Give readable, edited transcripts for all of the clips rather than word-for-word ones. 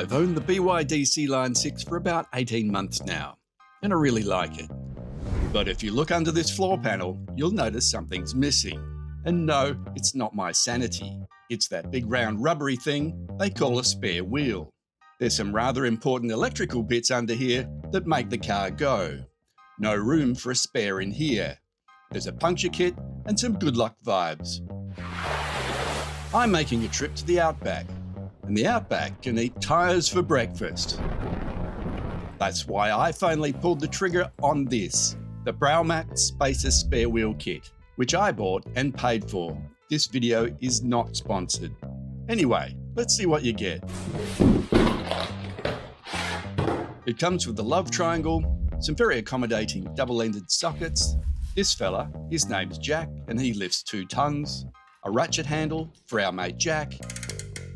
I've owned the BYD Sealion 6 for about 18 months now, and I really like it. But if you look under this floor panel, you'll notice something's missing. And no, it's not my sanity. It's that big round rubbery thing they call a spare wheel. There's some rather important electrical bits under here that make the car go. No room for a spare in here. There's a puncture kit and some good luck vibes. I'm making a trip to the Outback, and the Outback can eat tyres for breakfast. That's why I finally pulled the trigger on this, the Braumach Spare Wheel Kit, which I bought and paid for. This video is not sponsored. Anyway, let's see what you get. It comes with the love triangle, some very accommodating double-ended sockets. This fella, his name's Jack, and he lifts 2 tons. A ratchet handle for our mate Jack,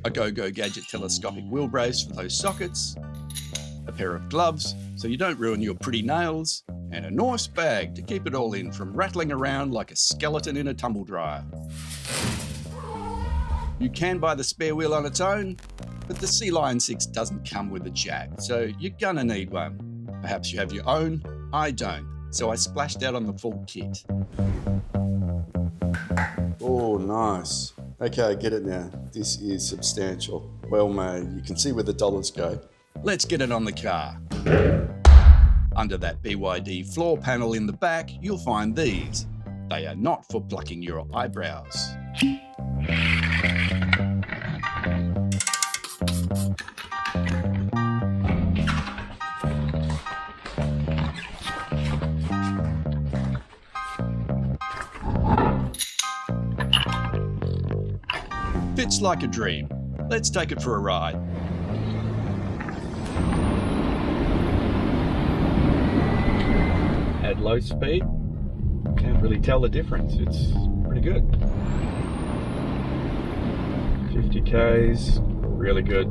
a Go-Go Gadget telescopic wheel brace for those sockets, a pair of gloves so you don't ruin your pretty nails, and a nice bag to keep it all in from rattling around like a skeleton in a tumble dryer. You can buy the spare wheel on its own, but the Sealion 6 doesn't come with a jack, so you're gonna need one. Perhaps you have your own, I don't, so I splashed out on the full kit. Oh, nice. Okay, get it now. This is substantial. Well made. You can see where the dollars go. Let's get it on the car. Under that BYD floor panel in the back, you'll find these. They are not for plucking your eyebrows. Fits like a dream. Let's take it for a ride. At low speed, can't really tell the difference. It's pretty good. 50 Ks, really good.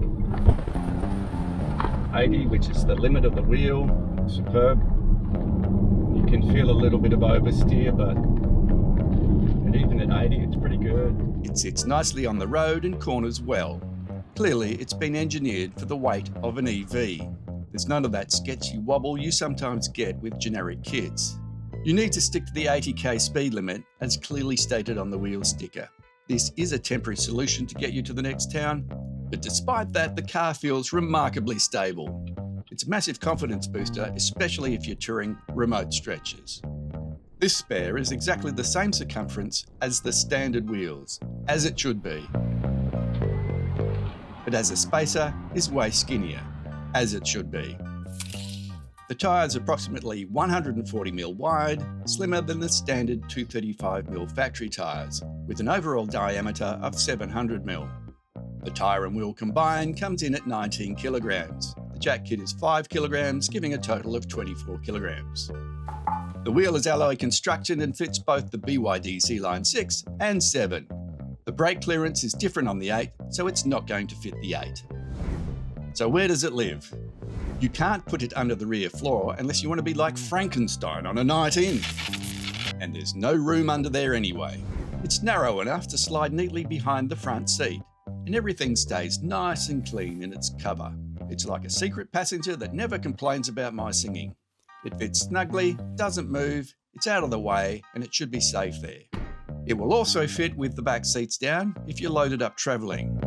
80, which is the limit of the wheel, superb. You can feel a little bit of oversteer, but even at 80, it's pretty good. It sits nicely on the road and corners well. Clearly, it's been engineered for the weight of an EV. There's none of that sketchy wobble you sometimes get with generic kits. You need to stick to the 80k speed limit as clearly stated on the wheel sticker. This is a temporary solution to get you to the next town, but despite that, the car feels remarkably stable. It's a massive confidence booster, especially if you're touring remote stretches. This spare is exactly the same circumference as the standard wheels, as it should be. But as a spacer, is way skinnier, as it should be. The tyres are approximately 140mm wide, slimmer than the standard 235mm factory tyres, with an overall diameter of 700mm. The tyre and wheel combined comes in at 19 kilograms. The jack kit is 5 kilograms, giving a total of 24 kilograms. The wheel is alloy construction and fits both the BYD Sealion 6 and 7. The brake clearance is different on the 8, so it's not going to fit the 8. So where does it live? You can't put it under the rear floor unless you want to be like Frankenstein on a night in. And there's no room under there anyway. It's narrow enough to slide neatly behind the front seat, and everything stays nice and clean in its cover. It's like a secret passenger that never complains about my singing. It fits snugly, doesn't move, it's out of the way, and it should be safe there. It will also fit with the back seats down if you're loaded up travelling.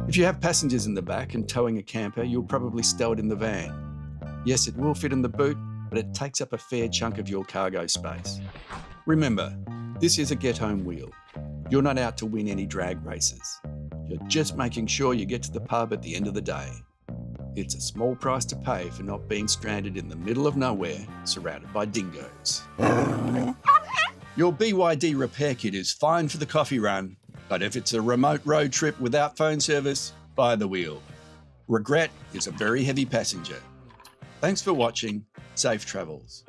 If you have passengers in the back and towing a camper, you'll probably stow it in the van. Yes, it will fit in the boot, but it takes up a fair chunk of your cargo space. Remember, this is a get-home wheel. You're not out to win any drag races. You're just making sure you get to the pub at the end of the day. It's a small price to pay for not being stranded in the middle of nowhere, surrounded by dingoes. Your BYD repair kit is fine for the coffee run, but if it's a remote road trip without phone service, buy the wheel. Regret is a very heavy passenger. Thanks for watching. Safe travels.